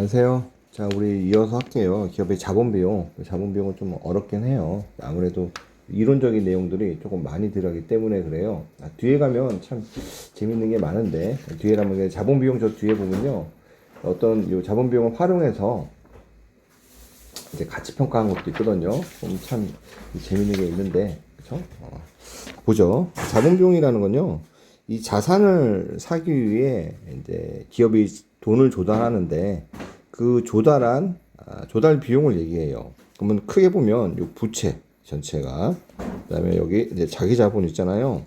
안녕하세요. 자, 우리 이어서 할게요. 기업의 자본 비용. 자본 비용은 좀 어렵긴 해요. 아무래도 이론적인 내용들이 조금 많이 들어가기 때문에 그래요. 뒤에 가면 참 재밌는 게 많은데, 뒤에 가면 자본 비용 저 뒤에 보면요. 어떤 요 자본 비용을 활용해서 이제 가치 평가한 것도 있거든요. 참 재밌는 게 있는데, 그쵸? 보죠. 자본 비용이라는 건요. 이 자산을 사기 위해 이제 기업이 돈을 조달하는데 그 조달 비용을 얘기해요. 그러면 크게 보면 요 부채 전체가, 그다음에 여기 이제 자기 자본 있잖아요.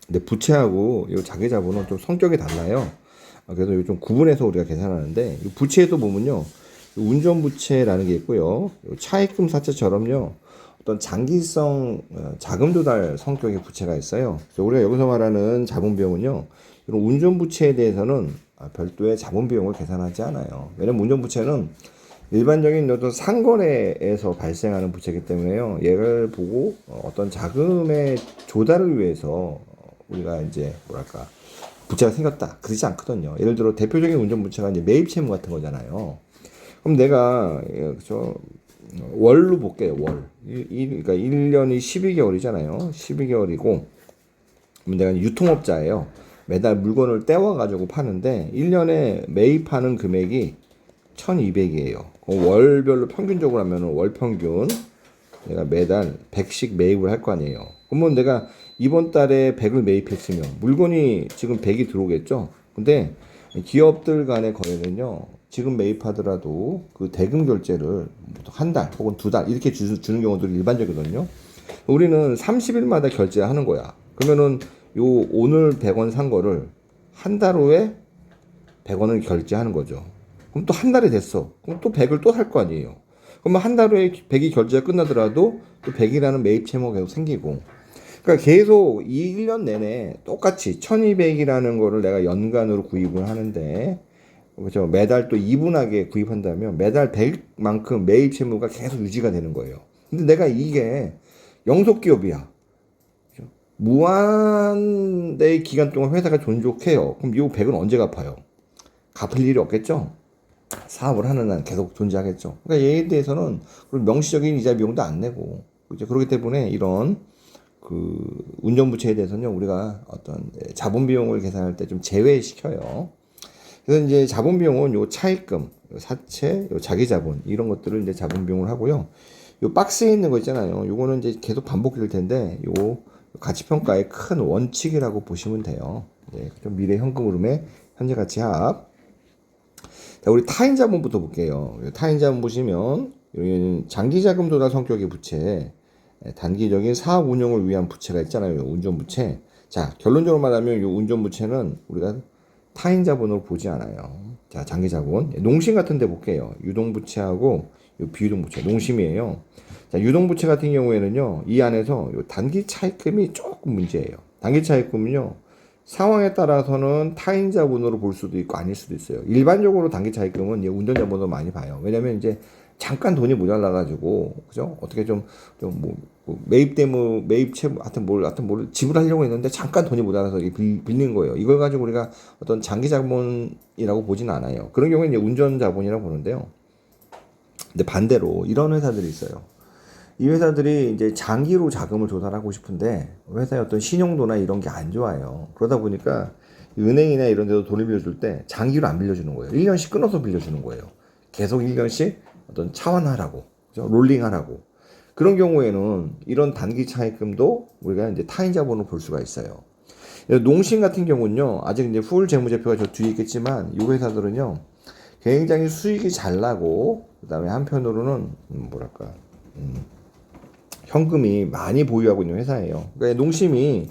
근데 부채하고 요 자기 자본은 좀 성격이 달라요. 그래서 요 좀 구분해서 우리가 계산하는데, 이 부채에도 보면요, 운전 부채라는 게 있고요. 요 차입금 사채처럼요, 어떤 장기성 자금 조달 성격의 부채가 있어요. 그래서 우리가 여기서 말하는 자본 비용은요, 이런 운전 부채에 대해서는 별도의 자본 비용을 계산하지 않아요. 왜냐면 운전 부채는 일반적인 어떤 상거래에서 발생하는 부채이기 때문에요. 얘를 보고 어떤 자금의 조달을 위해서 우리가 이제 뭐랄까 부채가 생겼다 그러지 않거든요. 예를 들어 대표적인 운전 부채가 이제 매입 채무 같은 거잖아요. 그럼 내가 저 월로 볼게요. 월. 그러니까 1년이 12개월이잖아요. 12개월이고, 그럼 내가 유통업자예요. 매달 물건을 떼와 가지고 파는데 1년에 매입하는 금액이 1,200이에요. 월별로 평균적으로 하면 월 평균 내가 매달 100씩 매입을 할 거 아니에요. 그러면 내가 이번 달에 100을 매입했으면 물건이 지금 100이 들어오겠죠. 근데 기업들 간의 거래는요, 지금 매입하더라도 그 대금 결제를 한 달 혹은 두 달 이렇게 주는 경우들이 일반적이거든요. 우리는 30일마다 결제하는 거야. 그러면은 요 오늘 100원 산 거를 한 달 후에 100원을 결제하는 거죠. 그럼 또 한 달이 됐어. 그럼 또 100을 또 살 거 아니에요. 그러면 한 달 후에 100이 결제가 끝나더라도 또 100이라는 매입 채무가 계속 생기고. 그러니까 계속 이 1년 내내 똑같이 1200이라는 거를 내가 연간으로 구입을 하는데, 그렇죠. 매달 또 이분하게 구입한다면 매달 100만큼 매입 채무가 계속 유지가 되는 거예요. 근데 내가 이게 영속기업이야. 그렇죠? 무한의 기간 동안 회사가 존속해요. 그럼 이 100은 언제 갚아요? 갚을 일이 없겠죠? 사업을 하는 한 계속 존재하겠죠. 그러니까 얘에 대해서는 명시적인 이자 비용도 안 내고, 그렇죠? 그렇기 때문에 이런 그 운전부채에 대해서는 우리가 어떤 자본 비용을 계산할 때 좀 제외시켜요. 그래서 이제 자본 비용은 요 차입금, 요 사채, 요 자기 자본 이런 것들을 이제 자본 비용을 하고요. 요 박스에 있는 거 있잖아요. 요거는 이제 계속 반복될 텐데, 요 가치 평가의 큰 원칙이라고 보시면 돼요. 네, 좀 미래 현금 흐름의 현재 가치 합. 자, 우리 타인 자본부터 볼게요. 타인 자본 보시면 여기는 장기 자금 조달 성격의 부채, 단기적인 사업 운영을 위한 부채가 있잖아요. 운전 부채. 자, 결론적으로 말하면 이 운전 부채는 우리가 타인 자본으로 보지 않아요. 자, 장기 자본. 농심 같은 데 볼게요. 유동 부채하고 비유동 부채. 농심이에요. 자, 유동 부채 같은 경우에는요, 이 안에서 요 단기 차입금이 조금 문제예요. 단기 차입금은요, 상황에 따라서는 타인 자본으로 볼 수도 있고 아닐 수도 있어요. 일반적으로 단기 차입금은 운전 자본으로 많이 봐요. 왜냐면 이제 잠깐 돈이 모자라가지고, 그죠? 어떻게 매입 대무, 매입 채무, 하여튼 뭘 지불하려고 했는데 잠깐 돈이 모자라서 빌린 거예요. 이걸 가지고 우리가 어떤 장기 자본이라고 보진 않아요. 그런 경우에 이제 운전 자본이라고 보는데요. 근데 반대로 이런 회사들이 있어요. 이 회사들이 이제 장기로 자금을 조달하고 싶은데 회사의 어떤 신용도나 이런 게 안 좋아요. 그러다 보니까 은행이나 이런 데도 돈을 빌려줄 때 장기로 안 빌려주는 거예요. 1년씩 끊어서 빌려주는 거예요. 계속 1년씩 어떤 차환하라고, 그죠? 롤링하라고. 그런 경우에는 이런 단기 차입금도 우리가 이제 타인 자본으로 볼 수가 있어요. 농심 같은 경우는요, 아직 이제 풀 재무제표가 저 뒤에 있겠지만, 이 회사들은요, 굉장히 수익이 잘 나고, 그 다음에 한편으로는, 현금이 많이 보유하고 있는 회사예요. 그러니까 농심이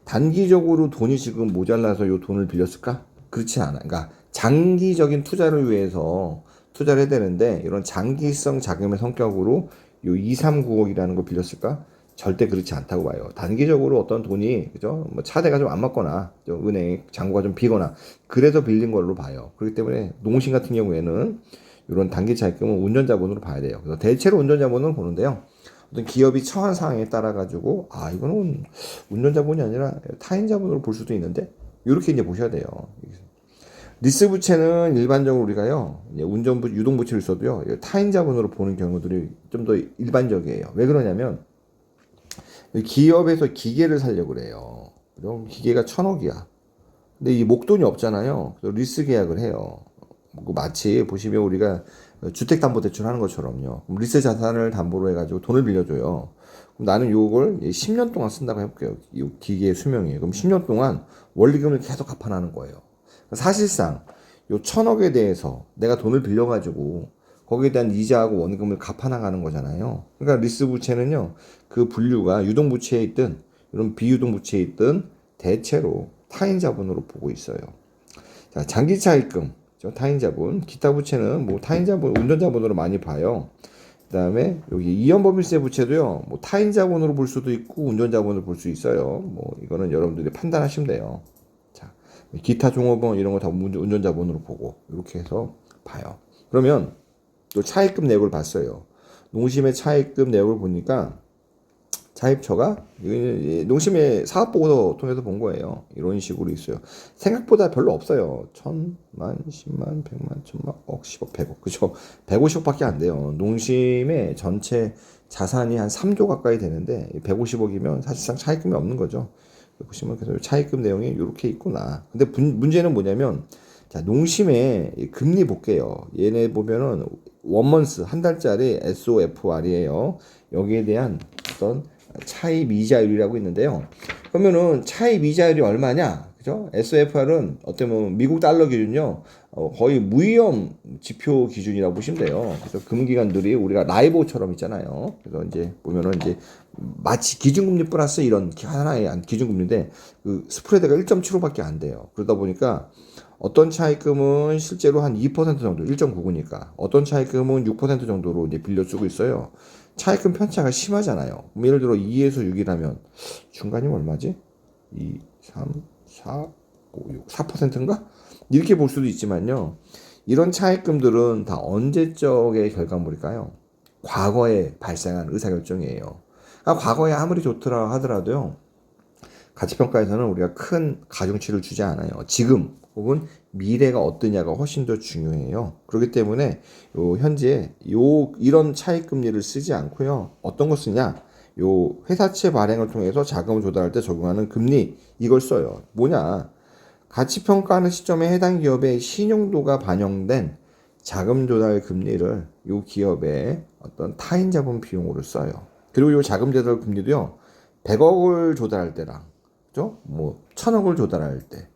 단기적으로 돈이 지금 모자라서 요 돈을 빌렸을까? 그렇지 않아. 그러니까 장기적인 투자를 위해서 투자를 해야 되는데, 이런 장기성 자금의 성격으로 요 2, 3, 9억이라는 걸 빌렸을까? 절대 그렇지 않다고 봐요. 단기적으로 어떤 돈이, 그죠? 뭐 차대가 좀 안 맞거나, 좀 은행 잔고가 좀 비거나, 그래서 빌린 걸로 봐요. 그렇기 때문에 농심 같은 경우에는 이런 단기 차입금은 운전자본으로 봐야 돼요. 그래서 대체로 운전자본으로 보는데요. 어떤 기업이 처한 상황에 따라 가지고, 이거는 운전자본이 아니라 타인 자본으로 볼 수도 있는데, 이렇게 이제 보셔야 돼요. 리스 부채는 일반적으로 우리가요, 이제 유동부채를 써도요, 타인 자본으로 보는 경우들이 좀 더 일반적이에요. 왜 그러냐면, 기업에서 기계를 사려고 그래요. 그럼 기계가 1,000억이야. 근데 이 목돈이 없잖아요. 그래서 리스 계약을 해요. 마치 보시면 우리가 주택담보대출 하는 것처럼요. 그럼 리스 자산을 담보로 해가지고 돈을 빌려줘요. 그럼 나는 요걸 10년 동안 쓴다고 해볼게요. 이 기계의 수명이. 그럼 10년 동안 원리금을 계속 갚아나는 거예요. 사실상 요 1,000억에 대해서 내가 돈을 빌려가지고 거기에 대한 이자하고 원금을 갚아나가는 거잖아요. 그러니까 리스 부채는요, 그 분류가 유동부채에 있든 이런 비유동부채에 있든 대체로 타인 자본으로 보고 있어요. 자, 장기 차입금, 타인 자본, 기타 부채는 뭐 타인 자본, 운전 자본으로 많이 봐요. 그다음에 여기 이연법인세 부채도요, 뭐 타인 자본으로 볼 수도 있고 운전 자본으로 볼 수 있어요. 뭐 이거는 여러분들이 판단하시면 돼요. 자, 기타 종업원 이런 거 다 운전 자본으로 보고 이렇게 해서 봐요. 그러면 또 차입금 내역을 봤어요. 농심의 차입금 내역을 보니까 차입처가 농심의 사업보고서 통해서 본 거예요. 이런 식으로 있어요. 생각보다 별로 없어요. 1,000만, 10만, 100만, 1,000만, 억, 10억, 100억. 그죠? 150억밖에 안 돼요. 농심의 전체 자산이 한 3조 가까이 되는데 150억이면 사실상 차입금이 없는 거죠. 보시면 그래서 차입금 내용이 이렇게 있구나. 근데 문제는 뭐냐면, 자, 농심의 금리 볼게요. 얘네 보면은 원먼스 한 달짜리 SOFR이에요. 여기에 대한 어떤 차입 이자율이라고 있는데요. 그러면은 차입 이자율이 얼마냐? 그죠? SOFR은 어떻게 보면 미국 달러 기준요, 거의 무위험 지표 기준이라고 보시면 돼요. 그래서 금기관들이 우리가 라이보처럼 있잖아요. 그래서 이제 보면은 이제 마치 기준금리 플러스 이런 하나의 기준금리인데 그 스프레드가 1.75밖에 안 돼요. 그러다 보니까 어떤 차입금은 실제로 한 2% 정도, 1.99니까 어떤 차입금은 6% 정도로 이제 빌려주고 있어요. 차입금 편차가 심하잖아요. 예를 들어 2에서 6이라면 중간이 얼마지? 2, 3, 4, 5, 6, 4%인가? 이렇게 볼 수도 있지만요. 이런 차입금들은 다 언제적의 결과물일까요? 과거에 발생한 의사결정이에요. 그러니까 과거에 아무리 좋더라 하더라도요, 가치평가에서는 우리가 큰 가중치를 주지 않아요. 지금 혹은 미래가 어떠냐가 훨씬 더 중요해요. 그렇기 때문에 현재 이런 차익금리를 쓰지 않고요. 어떤 거 쓰냐? 회사채 발행을 통해서 자금을 조달할 때 적용하는 금리, 이걸 써요. 뭐냐? 가치평가하는 시점에 해당 기업의 신용도가 반영된 자금 조달 금리를 이 기업의 어떤 타인 자본 비용으로 써요. 그리고 이 자금 조달 금리도요, 100억을 조달할 때랑, 그죠? 뭐 1,000억을 조달할 때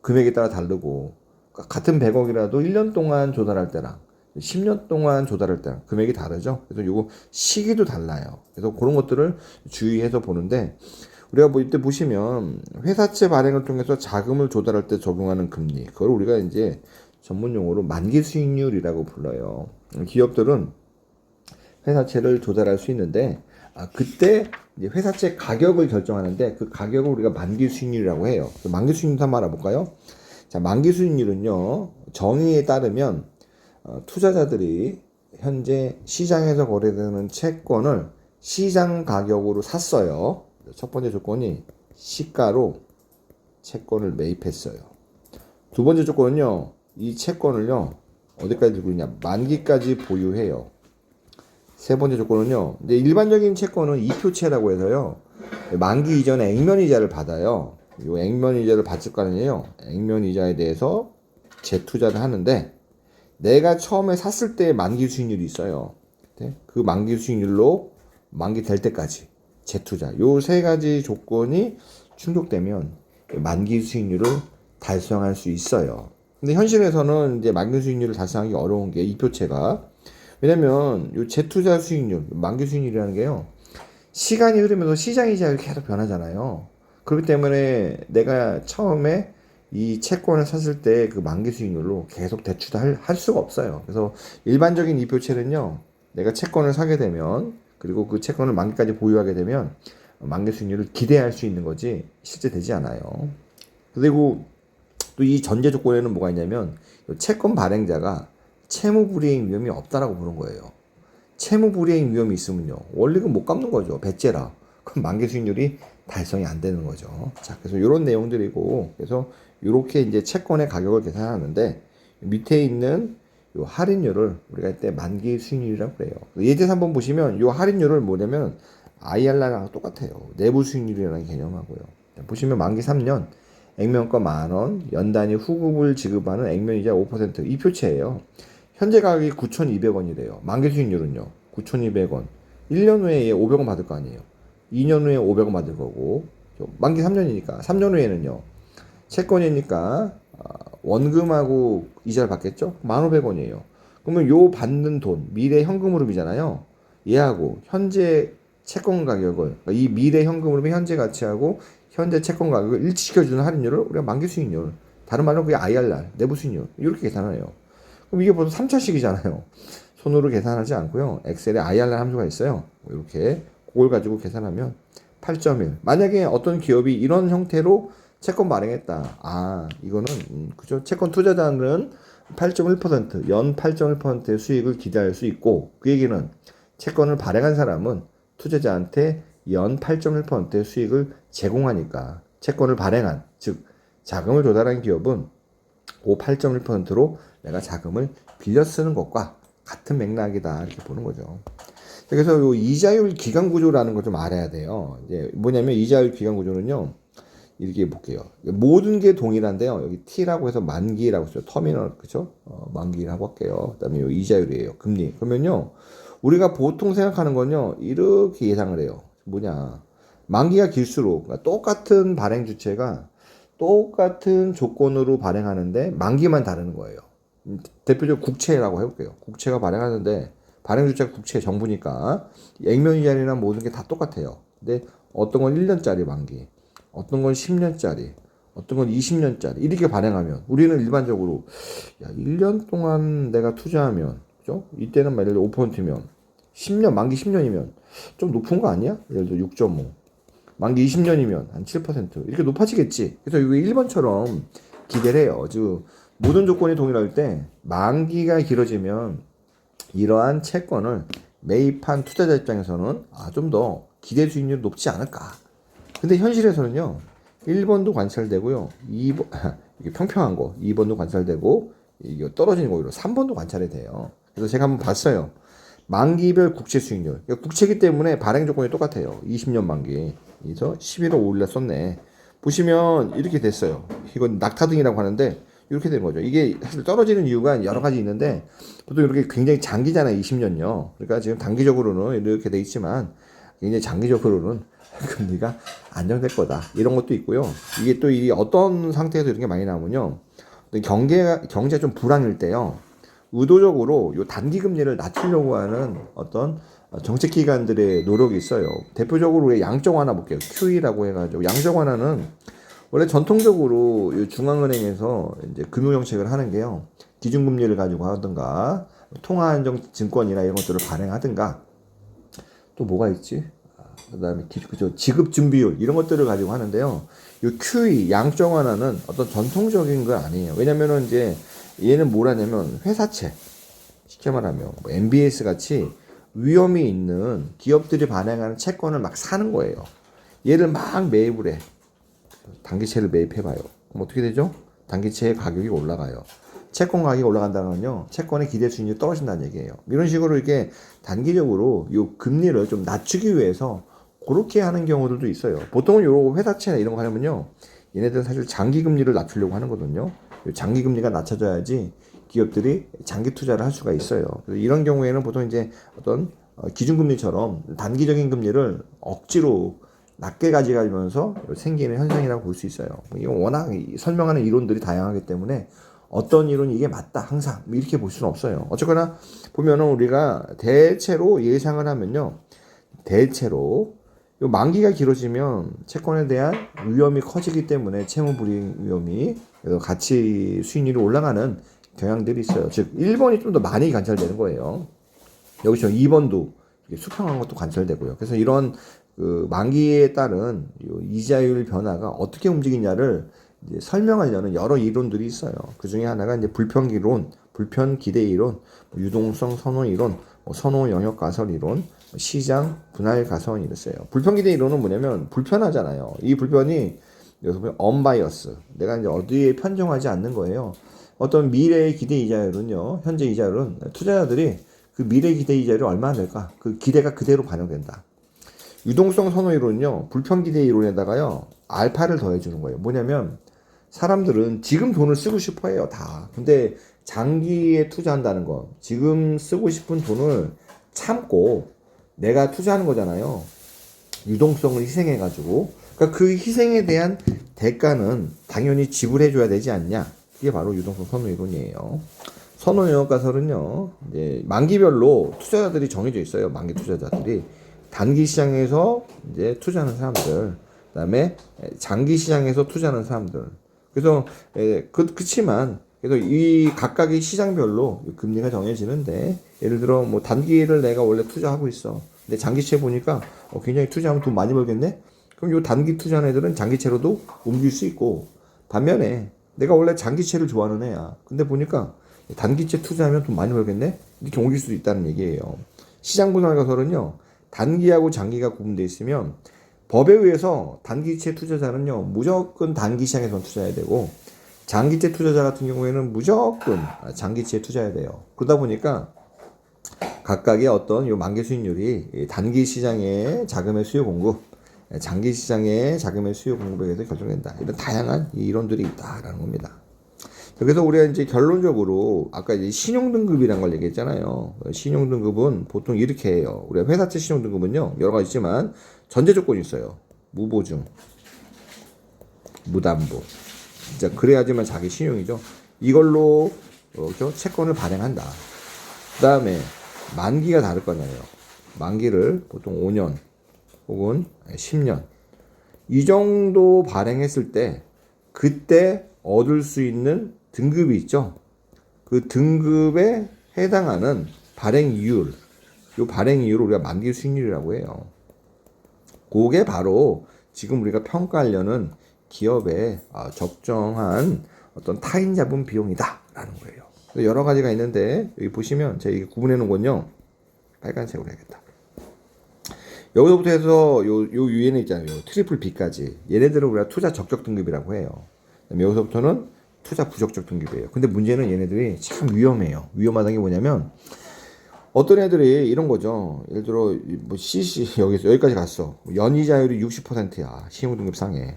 금액에 따라 다르고, 그러니까 같은 100억이라도 1년 동안 조달할 때랑 10년 동안 조달할 때랑 금액이 다르죠. 그래서 요거 시기도 달라요. 그래서 그런 것들을 주의해서 보는데, 우리가 뭐 이때 보시면 회사채 발행을 통해서 자금을 조달할 때 적용하는 금리, 그걸 우리가 이제 전문 용어로 만기 수익률이라고 불러요. 기업들은 회사채를 조달할 수 있는데, 그때 이제 회사채 가격을 결정하는데 그 가격을 우리가 만기 수익률이라고 해요. 만기 수익률 한번 알아볼까요? 자, 만기 수익률은요, 정의에 따르면 투자자들이 현재 시장에서 거래되는 채권을 시장 가격으로 샀어요. 첫 번째 조건이 시가로 채권을 매입했어요. 두 번째 조건은요, 이 채권을요, 어디까지 들고 있냐? 만기까지 보유해요. 세 번째 조건은요, 이제 일반적인 채권은 이표채라고 해서요, 만기 이전에 액면이자를 받아요. 이 액면이자를 받을 거 아니에요. 액면이자에 대해서 재투자를 하는데, 내가 처음에 샀을 때 만기 수익률이 있어요. 그 만기 수익률로 만기 될 때까지 재투자. 요 세 가지 조건이 충족되면 만기 수익률을 달성할 수 있어요. 근데 현실에서는 이제 만기 수익률을 달성하기 어려운 게 이표채가, 왜냐면 요 재투자 수익률, 만기 수익률이라는 게요, 시간이 흐르면서 시장 이자율이 계속 변하잖아요. 그렇기 때문에 내가 처음에 이 채권을 샀을 때 그 만기 수익률로 계속 대출을 할 수가 없어요. 그래서 일반적인 이표채는요, 내가 채권을 사게 되면, 그리고 그 채권을 만기까지 보유하게 되면 만기 수익률을 기대할 수 있는 거지 실제 되지 않아요. 그리고 또 이 전제 조건에는 뭐가 있냐면, 채권 발행자가 채무불이행 위험이 없다라고 보는 거예요. 채무불이행 위험이 있으면요, 원리금 못 갚는 거죠. 배째라. 그럼 만기 수익률이 달성이 안 되는 거죠. 자, 그래서 이런 내용들이고, 그래서 이렇게 이제 채권의 가격을 계산하는데 밑에 있는 요 할인율을 우리가 이때 만기 수익률이라고 그래요. 예제에서 한번 보시면 요 할인율을 뭐냐면 IRR랑 똑같아요. 내부 수익률이라는 개념하고요. 보시면 만기 3년 액면가 10,000원, 연단위 후급을 지급하는 액면이자 5%이 표체예요. 현재 가격이 9,200원이래요. 만기 수익률은요. 9,200원. 1년 후에 얘 500원 받을 거 아니에요. 2년 후에 500원 받을 거고. 만기 3년이니까 3년 후에는요. 채권이니까 원금하고 이자를 받겠죠? 1,500원이에요. 그러면 요 받는 돈, 미래 현금흐름이잖아요. 얘하고 현재 채권 가격을, 그러니까 이 미래 현금흐름의 현재 가치하고 현재 채권 가격을 일치시켜주는 할인율을 우리가 만기 수익률, 다른 말로 그게 IRR, 내부 수익률, 이렇게 계산해요. 그럼 이게 벌써 3차식이잖아요. 손으로 계산하지 않고요. 엑셀에 IRR 함수가 있어요. 이렇게 그걸 가지고 계산하면 8.1. 만약에 어떤 기업이 이런 형태로 채권 발행했다. 아, 이거는 그죠? 채권 투자자는 8.1%, 연 8.1%의 수익을 기대할 수 있고, 그 얘기는 채권을 발행한 사람은 투자자한테 연 8.1%의 수익을 제공하니까 채권을 발행한, 즉 자금을 조달한 기업은 그 8.1%로 내가 자금을 빌려 쓰는 것과 같은 맥락이다, 이렇게 보는 거죠. 그래서 요 이자율 기간 구조라는 걸 좀 알아야 돼요. 이제 뭐냐면 이자율 기간 구조는요. 이렇게 볼게요. 모든 게 동일한데요. 여기 T라고 해서 만기라고 써요. 터미널, 그쵸? 만기라고 할게요. 그 다음에 요 이자율이에요. 금리. 그러면요. 우리가 보통 생각하는 건요. 이렇게 예상을 해요. 뭐냐. 만기가 길수록, 그러니까 똑같은 발행 주체가 똑같은 조건으로 발행하는데 만기만 다르는 거예요. 대표적으로 국채라고 해볼게요. 국채가 발행하는데 발행 주체가 국채 정부니까 액면이자리나 모든 게 다 똑같아요. 근데 어떤 건 1년짜리 만기, 어떤 건 10년짜리, 어떤 건 20년짜리 이렇게 발행하면 우리는 일반적으로 야, 1년 동안 내가 투자하면 그죠? 이때는 예를 들어 5%면 10년 만기 10년이면 좀 높은 거 아니야? 예를 들어 6.5. 만기 20년이면 한 7% 이렇게 높아지겠지. 그래서 이게 1번처럼 기대를 해요. 즉 모든 조건이 동일할 때 만기가 길어지면 이러한 채권을 매입한 투자자 입장에서는 좀 더 기대 수익률이 높지 않을까. 근데 현실에서는요. 1번도 관찰되고요. 2번 이게 평평한 거 2번도 관찰되고 이게 떨어지는 거로 3번도 관찰이 돼요. 그래서 제가 한번 봤어요. 만기별 국채 수익률. 그러니까 국채기 때문에 발행 조건이 똑같아요. 20년 만기. 그래서 11월 5일날 썼네. 보시면 이렇게 됐어요. 이건 낙타등이라고 하는데 이렇게 된 거죠. 이게 사실 떨어지는 이유가 여러 가지 있는데 보통 이렇게 굉장히 장기잖아요. 20년요. 그러니까 지금 단기적으로는 이렇게 돼 있지만 굉장히 장기적으로는 금리가 안정될 거다. 이런 것도 있고요. 이게 또 이 어떤 상태에서 이런 게 많이 나오면요. 경제가 좀 불안일 때요. 의도적으로 요 단기 금리를 낮추려고 하는 어떤 정책 기관들의 노력이 있어요. 대표적으로 우리 양적 완화 볼게요. QE라고 해가지고 양적 완화는 원래 전통적으로 이 중앙은행에서 이제 금융정책을 하는 게요. 기준금리를 가지고 하든가 통화안정증권이나 이런 것들을 발행하든가 또 뭐가 있지? 그다음에 그죠 지급 준비율 이런 것들을 가지고 하는데요. 이 QE 양적 완화는 어떤 전통적인 건 아니에요. 왜냐면은 이제 얘는 뭐라냐면 회사채 쉽게 말하면 뭐 MBS 같이 위험이 있는 기업들이 발행하는 채권을 막 사는 거예요. 얘를 막 매입을 해. 단기채를 매입해봐요. 그럼 어떻게 되죠? 단기채의 가격이 올라가요. 채권 가격이 올라간다는 건요, 채권의 기대 수익률이 떨어진다는 얘기예요. 이런 식으로 이렇게 단기적으로 요 금리를 좀 낮추기 위해서 그렇게 하는 경우들도 있어요. 보통은 요 회사채나 이런 거 하려면요, 얘네들은 사실 장기 금리를 낮추려고 하는 거거든요. 장기 금리가 낮춰져야지 기업들이 장기 투자를 할 수가 있어요. 그래서 이런 경우에는 보통 이제 어떤 기준금리처럼 단기적인 금리를 억지로 낮게 가져가면서 생기는 현상이라고 볼 수 있어요. 이건 워낙 설명하는 이론들이 다양하기 때문에 어떤 이론이 이게 맞다 항상 이렇게 볼 수는 없어요. 어쨌거나 보면은 우리가 대체로 예상을 하면요, 대체로 요 만기가 길어지면 채권에 대한 위험이 커지기 때문에 채무 불이행 위험이 가치 수익률이 올라가는 경향들이 있어요. 즉 1번이 좀 더 많이 관찰되는 거예요. 여기서 2번도 수평한 것도 관찰되고요. 그래서 이런 그 만기에 따른 이자율 변화가 어떻게 움직이냐를 이제 설명하려는 여러 이론들이 있어요. 그 중에 하나가 이제 불평기론, 불편 기대 이론, 유동성 선호 이론, 선호 영역 가설 이론, 시장 분할 가설 이랬어요. 불편 기대 이론은 뭐냐면 불편하잖아요. 이 불편이 여기서 보면 언바이어스, 내가 이제 어디에 편정하지 않는 거예요. 어떤 미래의 기대 이자율은요, 현재 이자율은 투자자들이 그 미래 기대 이자율이 얼마나 될까? 그 기대가 그대로 반영된다. 유동성 선호 이론은요, 불편 기대 이론에다가요, 알파를 더해주는 거예요. 뭐냐면 사람들은 지금 돈을 쓰고 싶어 해요, 다. 근데 장기에 투자한다는 거, 지금 쓰고 싶은 돈을 참고 내가 투자하는 거잖아요. 유동성을 희생해가지고. 그러니까 그 희생에 대한 대가는 당연히 지불해줘야 되지 않냐. 그게 바로 유동성 선호 이론이에요. 선호 영역 가설은요, 이제 만기별로 투자자들이 정해져 있어요. 만기 투자자들이. 단기 시장에서 이제 투자하는 사람들, 그다음에 장기 시장에서 투자하는 사람들. 그래서 그치만 그래서 이 각각의 시장별로 금리가 정해지는데, 예를 들어 뭐 단기를 내가 원래 투자하고 있어. 근데 장기채 보니까 굉장히 투자하면 돈 많이 벌겠네. 그럼 요 단기 투자하는 애들은 장기채로도 옮길 수 있고, 반면에 내가 원래 장기채를 좋아하는 애야. 근데 보니까 단기채 투자하면 돈 많이 벌겠네. 이렇게 옮길 수도 있다는 얘기예요. 시장 분할 가설은요, 단기하고 장기가 구분되어 있으면 법에 의해서 단기채 투자자는요, 무조건 단기 시장에서 투자해야 되고, 장기채 투자자 같은 경우에는 무조건 장기채에 투자해야 돼요. 그러다 보니까 각각의 어떤 요 만기 수익률이 단기 시장의 자금의 수요 공급, 장기 시장의 자금의 수요 공급에 의해서 결정된다. 이런 다양한 이론들이 있다라는 겁니다. 그래서 우리가 이제 결론적으로 아까 이제 신용등급이란 걸 얘기했잖아요. 신용등급은 보통 이렇게 해요. 우리가 회사채 신용등급은요, 여러 가지 있지만 전제 조건이 있어요. 무보증, 무담보. 진짜 그래야지만 자기 신용이죠. 이걸로 채권을 발행한다. 그 다음에 만기가 다를 거잖아요. 만기를 보통 5년 혹은 10년 이 정도 발행했을 때 그때 얻을 수 있는 등급이 있죠. 그 등급에 해당하는 발행 이율, 이 발행 이율을 우리가 만기 수익률이라고 해요. 그게 바로 지금 우리가 평가하려는 기업의 적정한 어떤 타인 자본 비용이다라는 거예요. 여러 가지가 있는데 여기 보시면 제가 이게 구분해 놓은 건요, 빨간색으로 해야겠다. 여기서부터 해서 요 위에는 있잖아요. 트리플 B까지. 얘네들은 우리가 투자 적적 등급이라고 해요. 여기서부터는 투자 부적적 등급이에요. 근데 문제는 얘네들이 참 위험해요. 위험하다는 게 뭐냐면, 어떤 애들이 이런 거죠. 예를 들어 뭐 CC 여기까지 갔어. 연이자율이 60%야. 신용등급 상에.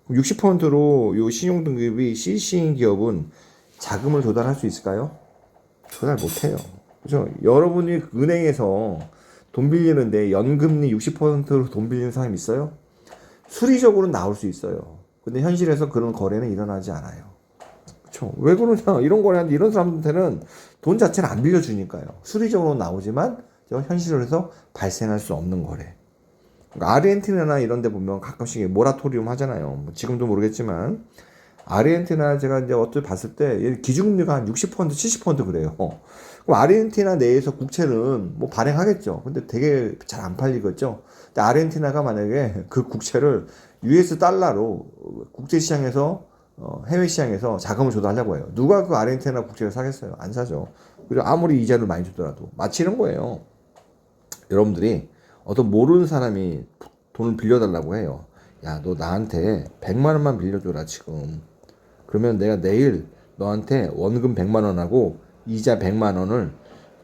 60%로 요 신용등급이 CC인 기업은 자금을 조달할 수 있을까요? 조달 못해요. 그죠? 여러분이 은행에서 돈 빌리는데 연금리 60%로 돈 빌리는 사람이 있어요? 수리적으로는 나올 수 있어요. 근데 현실에서 그런 거래는 일어나지 않아요. 그렇죠? 왜 그러냐? 이런 거래하는데 이런 사람한테는 돈 자체를 안 빌려주니까요. 수리적으로 나오지만 현실에서 발생할 수 없는 거래. 그러니까 아르헨티나나 이런 데 보면 가끔씩 모라토리움 하잖아요. 뭐 지금도 모르겠지만 아르헨티나 제가 이제 어떻게 봤을 때 기준금리가 한 60%, 70% 그래요. 그럼 아르헨티나 내에서 국채는 뭐 발행하겠죠. 근데 되게 잘 안 팔리겠죠. 근데 아르헨티나가 만약에 그 국채를 US 달러로 국제 시장에서 해외 시장에서 자금을 조달하려고 해요. 누가 그 아르헨티나 국채를 사겠어요? 안 사죠. 그리고 아무리 이자를 많이 주더라도 마치 이런 거예요. 여러분들이 어떤 모르는 사람이 돈을 빌려달라고 해요. 야, 너 나한테 100만 원만 빌려줘라 지금. 그러면 내가 내일 너한테 원금 100만 원하고 이자 100만 원을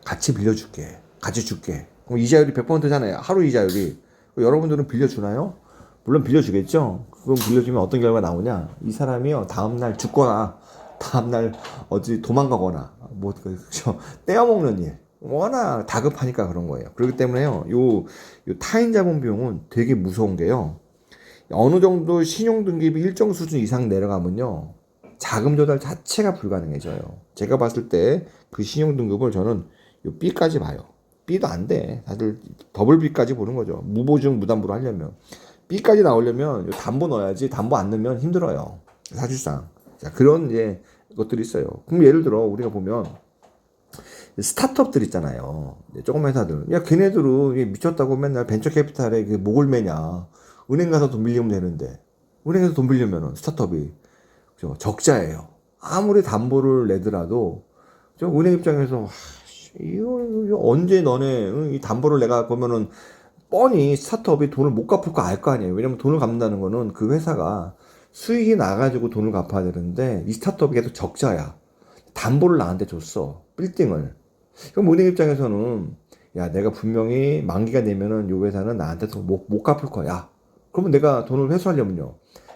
같이 빌려줄게. 같이 줄게. 그럼 이자율이 100%잖아요. 하루 이자율이. 여러분들은 빌려주나요? 물론 빌려주겠죠. 그건 빌려주면 어떤 결과가 나오냐? 이 사람이요, 다음날 죽거나 다음날 어디 도망가거나 뭐 그렇죠. 떼어먹는 일. 워낙 다급하니까 그런 거예요. 그렇기 때문에요, 요 타인 자본 비용은 되게 무서운 게요, 어느 정도 신용 등급이 일정 수준 이상 내려가면요, 자금 조달 자체가 불가능해져요. 제가 봤을 때 그 신용 등급을 저는 요 B까지 봐요. B도 안 돼. 다들 더블 B까지 보는 거죠. 무보증 무담보로 하려면. B까지 나오려면 요 담보 넣어야지, 담보 안 넣으면 힘들어요. 사실상. 자, 그런 이제 것들이 있어요. 그럼 예를 들어 우리가 보면 스타트업들 있잖아요. 조그만 회사들. 야, 걔네들은 미쳤다고 맨날 벤처 캐피탈에 목을 매냐. 은행 가서 돈 빌리면 되는데. 은행에서 돈 빌리면은 스타트업이 그죠? 적자예요. 아무리 담보를 내더라도 저 은행 입장에서 이거 언제 너네 이 담보를 내가 보면은 뻔히 스타트업이 돈을 못 갚을 거 알 거 아니에요. 왜냐면 돈을 갚는다는 거는 그 회사가 수익이 나가지고 돈을 갚아야 되는데 이 스타트업이 계속 적자야. 담보를 나한테 줬어. 빌딩을. 그럼 은행 입장에서는 야 내가 분명히 만기가 되면은 요 회사는 나한테 못 갚을 거야. 그러면 내가 돈을 회수하려면요.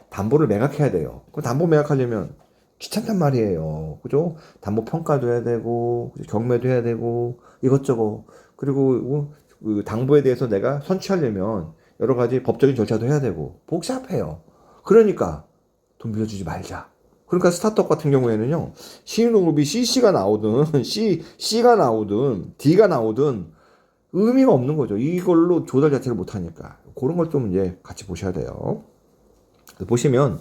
담보를 매각해야 돼요. 그 담보 매각하려면 귀찮단 말이에요. 그죠? 담보 평가도 해야 되고, 경매도 해야 되고, 이것저것. 그리고 그 당보에 대해서 내가 선취하려면 여러 가지 법적인 절차도 해야 되고, 복잡해요. 그러니까 돈 빌려주지 말자. 그러니까 스타트업 같은 경우에는요, 신용등급이 CC가 나오든, C가 나오든, D가 나오든, 의미가 없는 거죠. 이걸로 조달 자체를 못하니까. 그런 걸 좀 이제 같이 보셔야 돼요. 보시면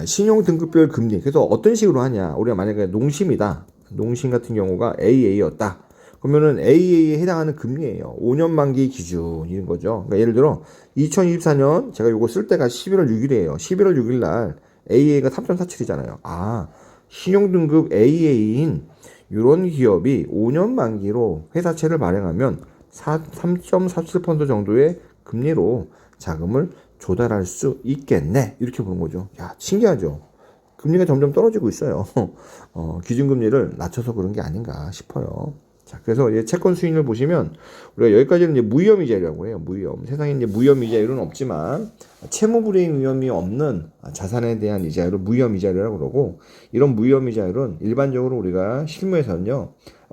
신용등급별 금리 그래서 어떤 식으로 하냐 우리가 만약에 농심이다 농심 같은 경우가 AA였다 그러면은 AA에 해당하는 금리예요 5년 만기 기준인 거죠 그러니까 예를 들어 2024년 제가 요거 쓸 때가 11월 6일이에요 11월 6일 날 AA가 3.47이잖아요 아 신용등급 AA인 이런 기업이 5년 만기로 회사채를 발행하면 3.47% 정도의 금리로 자금을 조달할 수 있겠네 이렇게 보는 거죠. 야 신기하죠. 금리가 점점 떨어지고 있어요. 기준금리를 낮춰서 그런 게 아닌가 싶어요. 자 그래서 이제 채권 수익률 보시면 우리가 여기까지는 이제 무위험이자율이라고 해요. 무위험. 세상에 이제 무위험이자율은 없지만 채무 불이행 위험이 없는 자산에 대한 이자율을 무위험이자율이라고 그러고 이런 무위험이자율은 일반적으로 우리가 실무에서는요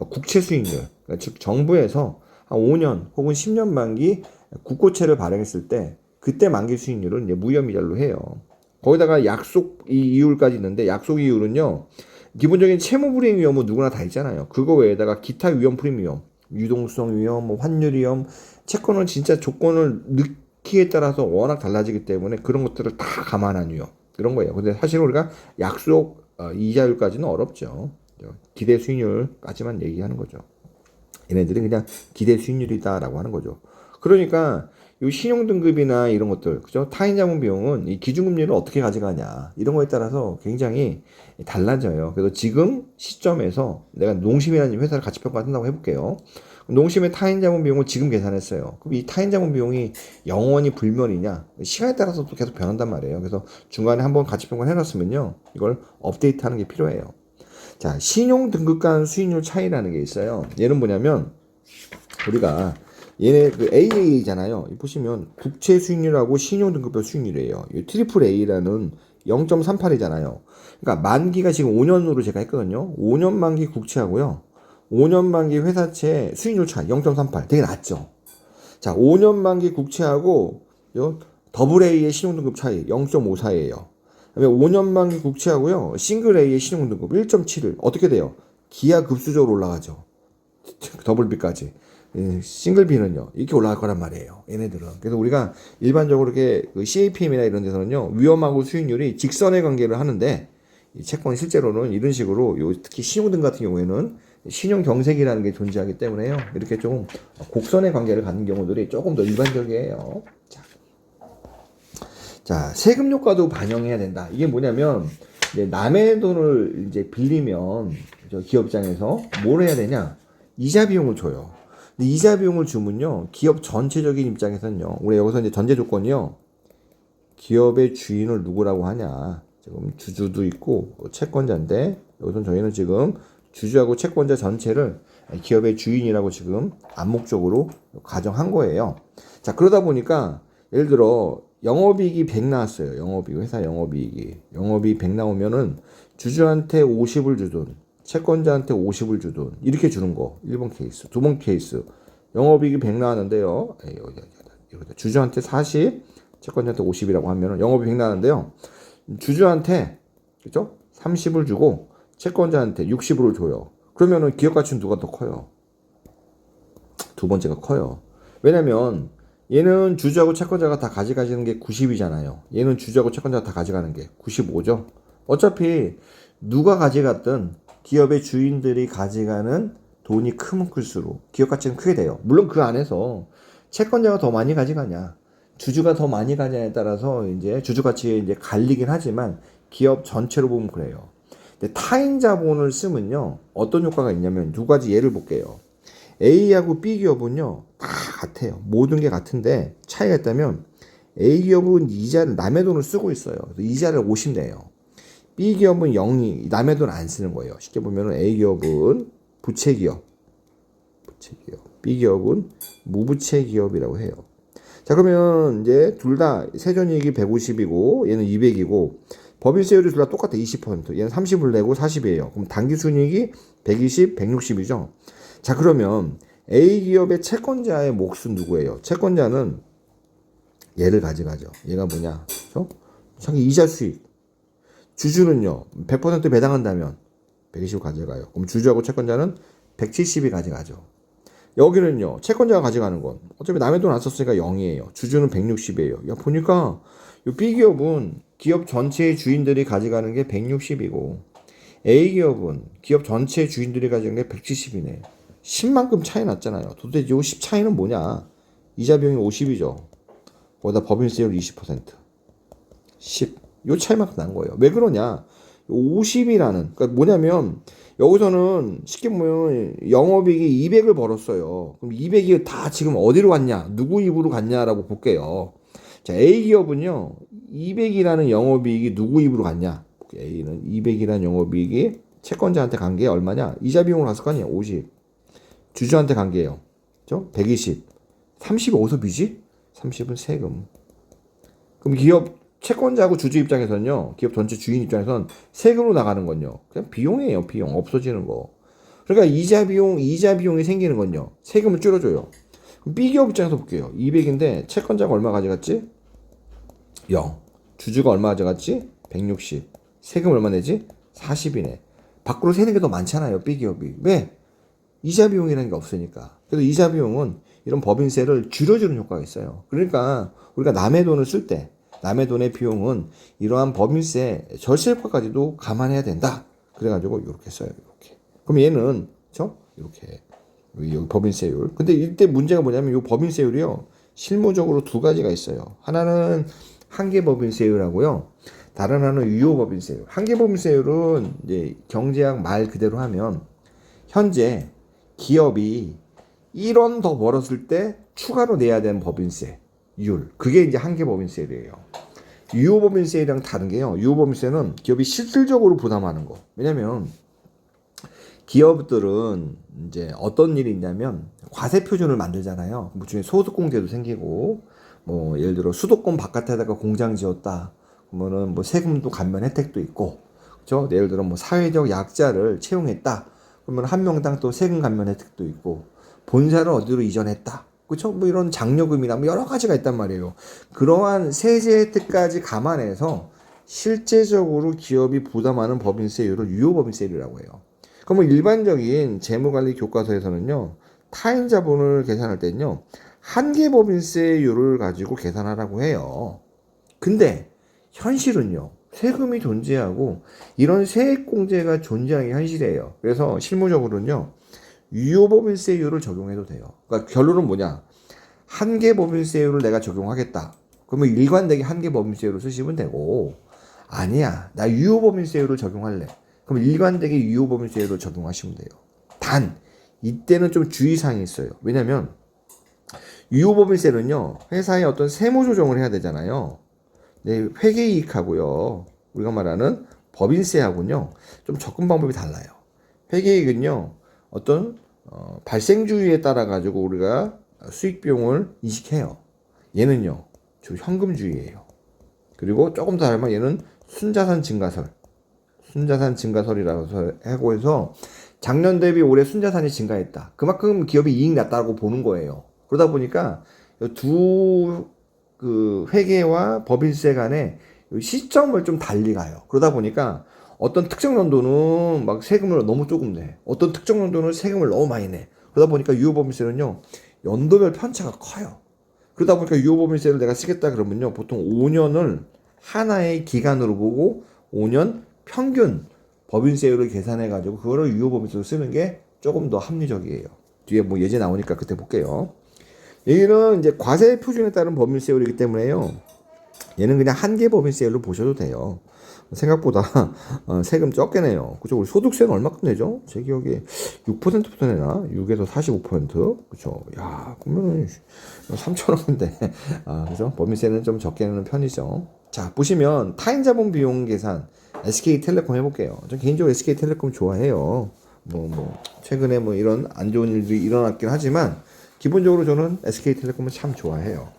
국채 수익률 그러니까 즉 정부에서 한 5년 혹은 10년 만기 국고채를 발행했을 때 그때 만기 수익률은 이제 무위험이자율로 해요. 거기다가 약속 이율까지 있는데 약속 이율은요. 기본적인 채무 불이행 위험은 누구나 다 있잖아요. 그거 외에다가 기타 위험 프리미엄, 유동성 위험, 뭐 환율 위험, 채권은 진짜 조건을 넣기에 따라서 워낙 달라지기 때문에 그런 것들을 다 감안한 위험 그런 거예요. 근데 사실 우리가 약속 이자율까지는 어렵죠. 기대 수익률까지만 얘기하는 거죠. 얘네들은 그냥 기대 수익률이다라고 하는 거죠. 그러니까 이 신용등급이나 이런 것들, 그죠? 타인자본 비용은 이 기준금리를 어떻게 가져가냐 이런 거에 따라서 굉장히 달라져요. 그래서 지금 시점에서 내가 농심이라는 회사를 가치 평가한다고 해볼게요. 농심의 타인자본 비용을 지금 계산했어요. 그럼 이 타인자본 비용이 영원히 불멸이냐? 시간에 따라서 또 계속 변한단 말이에요. 그래서 중간에 한번 가치 평가를 해놨으면요, 이걸 업데이트하는 게 필요해요. 자, 신용등급 간 수익률 차이라는 게 있어요. 얘는 뭐냐면 우리가 얘네 그 AA잖아요. 보시면 국채 수익률하고 신용등급별 수익률이에요. 이 트리플 A라는 0.38이잖아요. 그러니까 만기가 지금 5년으로 제가 했거든요. 5년 만기 국채하고요. 5년 만기 회사채 수익률 차이 0.38 되게 낮죠. 자, 5년 만기 국채하고 더블 A의 신용등급 차이 0.54예요. 그다음에 5년 만기 국채하고요. 싱글 A의 신용등급 1.71 어떻게 돼요? 기하급수적으로 올라가죠. 더블 B까지. 싱글 B는요 이렇게 올라갈 거란 말이에요 얘네들은. 그래서 우리가 일반적으로 이렇게 그 CAPM이나 이런 데서는요 위험하고 수익률이 직선의 관계를 하는데 이 채권이 실제로는 이런 식으로 특히 신용등 같은 경우에는 신용 경색이라는 게 존재하기 때문에요 이렇게 좀 곡선의 관계를 갖는 경우들이 조금 더 일반적이에요. 자 세금 효과도 반영해야 된다. 이게 뭐냐면 이제 남의 돈을 이제 빌리면 기업 입장에서 뭘 해야 되냐 이자 비용을 줘요. 근데 이자 비용을 주면요 기업 전체적인 입장에서는요 우리 여기서 이제 전제 조건이요 기업의 주인을 누구라고 하냐 지금 주주도 있고 채권자인데 여기서 저희는 지금 주주하고 채권자 전체를 기업의 주인이라고 지금 암묵적으로 가정한 거예요. 자 그러다 보니까 예를 들어 영업이익이 100 나왔어요. 영업이익 회사 영업이익이 100 나오면은 주주한테 50을 주든 채권자한테 50을 주든 이렇게 주는 거 1번 케이스. 2번 케이스 영업이익이 100 나왔는데요 주주한테 40 채권자한테 50이라고 하면은 영업이익 100 나왔는데요 주주한테 그죠 30을 주고 채권자한테 60으로 줘요. 그러면은 기업 가치는 누가 더 커요? 두 번째가 커요. 왜냐면 얘는 주주하고 채권자가 다 가져가시는 게 90이잖아요. 얘는 주주하고 채권자가 다 가져가는 게 95죠. 어차피 누가 가져갔든 기업의 주인들이 가져가는 돈이 크면 클수록 기업 가치는 크게 돼요. 물론 그 안에서 채권자가 더 많이 가져가냐, 주주가 더 많이 가냐에 따라서 이제 주주 가치에 이제 갈리긴 하지만 기업 전체로 보면 그래요. 근데 타인 자본을 쓰면요. 어떤 효과가 있냐면 두 가지 예를 볼게요. A하고 B 기업은요. 다 같아요. 모든 게 같은데 차이가 있다면 A 기업은 이자를 남의 돈을 쓰고 있어요. 그래서 이자를 50 내요. B 기업은 0이 남의 돈 안 쓰는 거예요. 쉽게 보면은 A 기업은 부채 기업. B 기업은 무부채 기업이라고 해요. 자, 그러면 이제 둘 다 세전이익이 150이고 얘는 200이고 법인세율이 둘 다 똑같아. 20%. 얘는 30을 내고 40이에요. 그럼 당기순이익이 120, 160이죠. 자, 그러면 A 기업의 채권자의 몫은 누구예요? 채권자는 얘를 가져가죠. 얘가 뭐냐? 자기 이자 수익. 주주는요. 100% 배당한다면 120 가져가요. 그럼 주주하고 채권자는 170이 가져가죠. 여기는요. 채권자가 가져가는 건 어차피 남의 돈 안 썼으니까 0이에요. 주주는 160이에요. 야, 보니까 이 B기업은 기업 전체의 주인들이 가져가는 게 160이고 A기업은 기업 전체의 주인들이 가져가는 게 170이네. 10만큼 차이 났잖아요. 도대체 이 10 차이는 뭐냐? 이자 비용이 50이죠. 거기다 법인세율 20%. 10. 요 차이만큼 난 거예요. 왜 그러냐? 50이라는, 그러니까 뭐냐면, 여기서는 쉽게 보면 영업이익이 200을 벌었어요. 그럼 200이 다 지금 어디로 갔냐? 누구 입으로 갔냐라고 볼게요. 자, A기업은요, 200이라는 영업이익이 누구 입으로 갔냐? A는 200이라는 영업이익이 채권자한테 간 게 얼마냐? 이자 비용으로 갔을 거 아니에요? 50. 주주한테 간 게요. 그죠? 120. 30이 어디서 비지? 30은 세금. 그럼 기업 채권자하고 주주 입장에서는요, 기업 전체 주인 입장에서는 세금으로 나가는 건요, 그냥 비용이에요, 비용. 없어지는 거. 그러니까 이자 비용이 생기는 건요, 세금을 줄여줘요. 그럼 B기업 입장에서 볼게요. 200인데, 채권자가 얼마 가져갔지? 0. 주주가 얼마 가져갔지? 160. 세금 얼마 내지? 40이네. 밖으로 새는 게 더 많잖아요, B기업이. 왜? 이자 비용이라는 게 없으니까. 그래서 이자 비용은 이런 법인세를 줄여주는 효과가 있어요. 그러니까 우리가 남의 돈을 쓸 때, 남의 돈의 비용은 이러한 법인세 절세 효과까지도 감안해야 된다. 그래가지고 이렇게 써요. 이렇게. 그럼 얘는 그렇죠? 이렇게 여기 법인세율. 근데 이때 문제가 뭐냐면 이 법인세율이요. 실무적으로 두 가지가 있어요. 하나는 한계 법인세율하고요. 다른 하나는 유효 법인세율. 한계 법인세율은 이제 경제학 말 그대로 하면 현재 기업이 1원 더 벌었을 때 추가로 내야 되는 법인세 율. 그게 이제 한계 법인세율이에요. 유효 법인세율이랑 다른 게요. 유효 법인세는 기업이 실질적으로 부담하는 거. 왜냐면 기업들은 이제 어떤 일이 있냐면 과세 표준을 만들잖아요. 뭐 중에 소득공제도 생기고 뭐 예를 들어 수도권 바깥에다가 공장 지었다. 그러면은 뭐 세금도 감면 혜택도 있고. 그렇죠? 예를 들어 뭐 사회적 약자를 채용했다. 그러면 한 명당 또 세금 감면 혜택도 있고 본사를 어디로 이전했다. 그렇죠? 뭐 이런 장려금이나 뭐 여러 가지가 있단 말이에요. 그러한 세제 혜택까지 감안해서 실제적으로 기업이 부담하는 법인세율을 유효법인세율이라고 해요. 그러면 일반적인 재무관리 교과서에서는요. 타인 자본을 계산할 때는요. 한계법인세율을 가지고 계산하라고 해요. 근데 현실은요. 세금이 존재하고 이런 세액공제가 존재하는 게 현실이에요. 그래서 실무적으로는요. 유효법인세율을 적용해도 돼요. 그러니까 결론은 뭐냐? 한계법인세율을 내가 적용하겠다. 그러면 일관되게 한계법인세율을 쓰시면 되고 아니야. 나 유효법인세율을 적용할래. 그럼 일관되게 유효법인세율을 적용하시면 돼요. 단 이때는 좀 주의사항이 있어요. 왜냐면 유효법인세는요. 회사의 어떤 세무 조정을 해야 되잖아요. 네, 회계이익하고요. 우리가 말하는 법인세하고는요. 좀 접근 방법이 달라요. 회계이익은요. 어떤 발생주의에 따라 가지고 우리가 수익 비용을 인식해요. 얘는요. 주로 현금주의예요. 그리고 조금 더 알면 얘는 순자산 증가설이라고 하고 해서 작년 대비 올해 순자산이 증가했다. 그만큼 기업이 이익 났다고 보는 거예요. 그러다 보니까 두 그 회계와 법인세 간의 시점을 좀 달리 가요. 그러다 보니까 어떤 특정 연도는 막 세금을 너무 조금 내. 어떤 특정 연도는 세금을 너무 많이 내. 그러다 보니까 유효법인세는요. 연도별 편차가 커요. 그러다 보니까 유효법인세를 내가 쓰겠다 그러면요. 보통 5년을 하나의 기간으로 보고 5년 평균 법인세율을 계산해가지고 그거를 유효법인세로 쓰는 게 조금 더 합리적이에요. 뒤에 뭐 예제 나오니까 그때 볼게요. 여기는 이제 과세 표준에 따른 법인세율이기 때문에요. 얘는 그냥 한계 법인세율로 보셔도 돼요. 생각보다 세금 적게 내요. 그죠? 우리 소득세는 얼마큼 내죠? 제 기억에 6%부터 내나? 6에서 45%? 그죠? 야, 그러면은 3천원인데. 아, 그죠? 법인세는 좀 적게 내는 편이죠. 자, 보시면 타인자본 비용 계산 SK텔레콤 해볼게요. 저 개인적으로 SK텔레콤 좋아해요. 최근에 뭐 이런 안 좋은 일들이 일어났긴 하지만 기본적으로 저는 SK텔레콤을 참 좋아해요.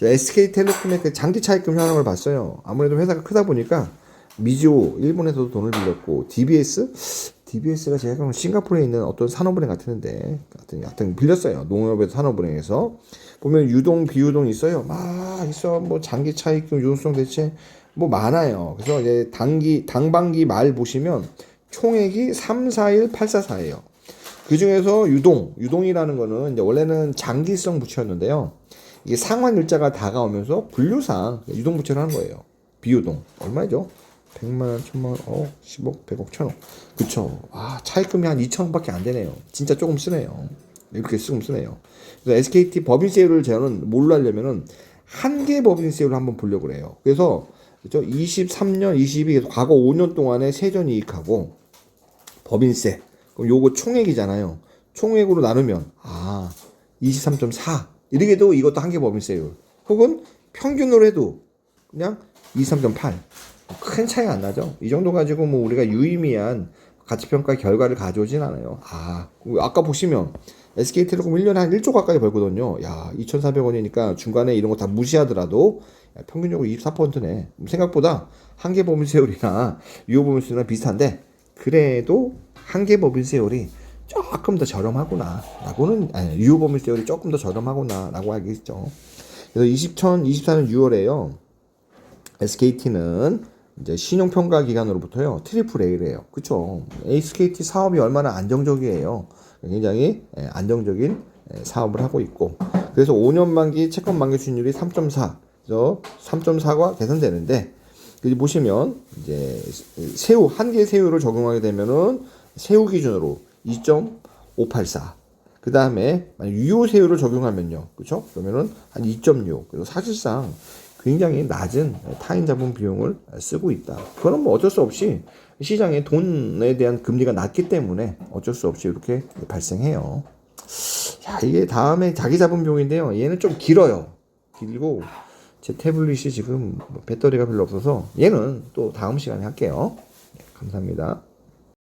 SK텔레콤의 그 장기 차입금 현황을 봤어요. 아무래도 회사가 크다 보니까 미즈호 일본에서도 돈을 빌렸고 DBS가 제가 알기로는 싱가포르에 있는 어떤 산업은행 같은데 하여튼 빌렸어요. 농협에서 산업은행에서 보면 유동 비유동 있어요. 막 있어. 뭐 장기 차입금 유동성 대체 뭐 많아요. 그래서 이제 당반기 말 보시면 총액이 341844예요. 그 중에서 유동이라는 거는 이제 원래는 장기성 부채였는데요. 이게 상환 일자가 다가오면서 분류상 유동 부채를 하는 거예요. 비유동 얼마죠? 100만, 1000만, 10억, 100억, 1000억. 그쵸. 아, 차입금이 한 2천억밖에 안 되네요. 진짜 조금 쓰네요. 이렇게 조금 쓰네요. 그래서 SKT 법인세율을 저는 뭘로 하려면은 한계 법인세율을 한번 보려고 그래요. 그래서 그죠? 23년, 22, 과거 5년 동안의 세전이익하고 법인세. 그럼 요거 총액이잖아요. 총액으로 나누면 23.4. 이렇게 해도 이것도 한계 법인세율. 혹은 평균으로 해도 그냥 23.8. 큰 차이가 안 나죠. 이 정도 가지고 뭐 우리가 유의미한 가치평가 결과를 가져오진 않아요. 아까 보시면 SK텔레콤 1년에 한 1조 가까이 벌거든요. 야, 2,400원이니까 중간에 이런 거 다 무시하더라도 평균적으로 24%네. 생각보다 한계 법인세율이나 유효 법인세율이랑 비슷한데 그래도 한계 법인세율이 조금 더 저렴하구나 라고는 유효 법인세율이 조금 더 저렴하구나 라고 알겠죠. 그래서 2024년 6월에요 SKT는 이제 신용평가 기관으로부터요 트리플 A래요. 그쵸? SKT 사업이 얼마나 안정적이에요. 굉장히 안정적인 사업을 하고 있고 그래서 5년 만기 채권 만기 수익률이 3.4. 그래서 3.4가 개선되는데 여기 보시면 이제 한계 세율을 적용하게 되면은 세후 기준으로 2.584. 그 다음에 유효 세율을 적용하면요, 그렇죠? 그러면은 한 2.6. 그래서 사실상 굉장히 낮은 타인 자본 비용을 쓰고 있다. 그건 뭐 어쩔 수 없이 시장에 돈에 대한 금리가 낮기 때문에 어쩔 수 없이 이렇게 발생해요. 자, 이게 다음에 자기 자본 비용인데요. 얘는 좀 길어요. 길고 제 태블릿이 지금 배터리가 별로 없어서 얘는 또 다음 시간에 할게요. 감사합니다.